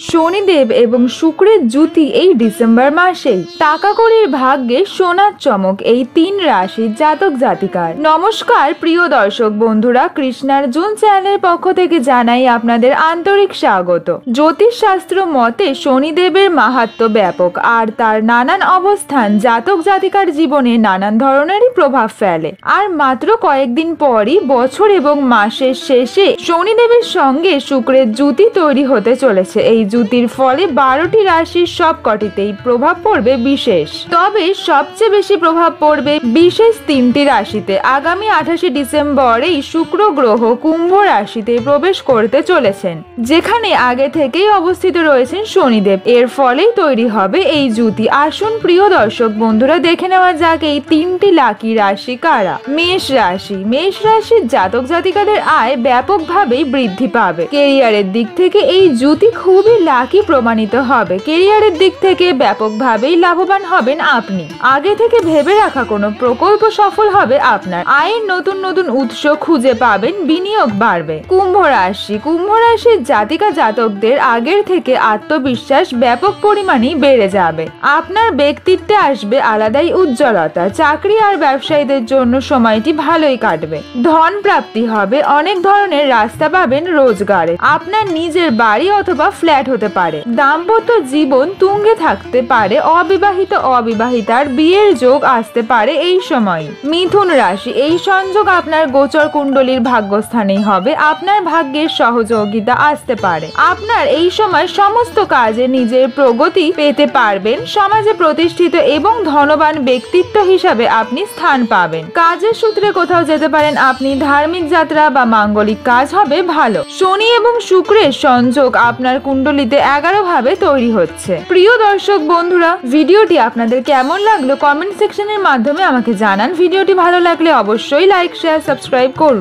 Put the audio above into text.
শনিদেব এবং শুক্রের জুতি এই ডিসেম্বর মাসেই টাকা কড়ির ভাগ্যে সোনার চমক এই 3 রাশির জাতক জাতিকার। নমস্কার প্রিয় দর্শক বন্ধুরা, কৃষ্ণার্জুন চ্যানেলের পক্ষ থেকে জানাই আপনাদের আন্তরিক স্বাগত। জ্যোতিষ শাস্ত্র মতে শনিদেবের মাহাত্ম্য ব্যাপক, আর তার নানান অবস্থান জাতক জাতিকার জীবনে নানান ধরনেরই প্রভাব ফেলে। আর মাত্র কয়েকদিন পরই বছর এবং মাসের শেষে শনিদেবের সঙ্গে শুক্রের জুতি তৈরি হতে চলেছে। এই জুতির ফলে 12টি রাশির সবকটিতেই প্রভাব পড়বে বিশেষ, তবে সবচেয়ে বেশি প্রভাব পড়বে বিশেষ 3টি রাশিতে। আগামী 28শে ডিসেম্বর এই শুক্র গ্রহ কুম্ভ রাশিতে প্রবেশ করতে চলেছেন, যেখানে আগে থেকেই অবস্থিত রয়েছেন শনিদেব। এর ফলেই তৈরি হবে এই জুতি। আসুন প্রিয় দর্শক বন্ধুরা, দেখে নেওয়া যাক এই 3টি লাকি রাশি কারা। মেষ রাশি। মেষ রাশির জাতক জাতিকাদের আয় ব্যাপকভাবেই বৃদ্ধি পাবে। কেরিয়ারের দিক থেকে এই জুতি খুবই লাকি প্রমাণিত হবে। কেরিয়ারের দিক থেকে ব্যাপকভাবেই লাভবান হবেন আপনি। আগে থেকে ভেবে রাখা কোনো প্রকল্প সফল হবে আপনার। আয়ের নতুন নতুন উৎস খুঁজে পাবেন, বিনিয়োগ বাড়বে। কুম্ভ রাশি। কুম্ভ রাশির জাতিকা জাতকদের আগের থেকে আত্মবিশ্বাস ব্যাপক পরিমাণেই বেড়ে যাবে। আপনার ব্যক্তিত্বে আসবে আলাদাই উজ্জ্বলতা। চাকরি আর ব্যবসায়ীদের জন্য সময়টি ভালোই কাটবে। ধন প্রাপ্তি হবে, অনেক ধরনের রাস্তা পাবেন রোজগারে। আপনার নিজের বাড়ি অথবা ফ্ল্যাট হতে পারে। দাম্পত্য জীবন তুঙ্গে থাকতে পারে। অবিবাহিত অবিবাহিতার বিয়ের যোগ আসতে পারে এই সময়। মিথুন রাশি। এই সংযোগ আপনার গোচর কুণ্ডলীর ভাগ্যস্থানেই হবে। আপনার ভাগ্যের সহযোগিতা আসতে পারে। আপনার এই সময় সমস্ত কাজে নিজের প্রগতি পেতে পারবেন। সমাজে প্রতিষ্ঠিত এবং ধনবান ব্যক্তিত্ব হিসাবে আপনি স্থান পাবেন। কাজের সূত্রে কোথাও যেতে পারেন আপনি। ধার্মিক যাত্রা বা মাঙ্গলিক কাজ হবে ভালো। শনি এবং শুক্রের সংযোগ আপনার কুণ্ডলিতে 11 ভাবে তৈরি হচ্ছে। প্রিয় দর্শক বন্ধুরা, ভিডিওটি আপনাদের কেমন লাগলো কমেন্ট সেকশনের মাধ্যমে আমাকে জানান। ভিডিওটি ভালো লাগলে অবশ্যই লাইক, শেয়ার, সাবস্ক্রাইব করুন।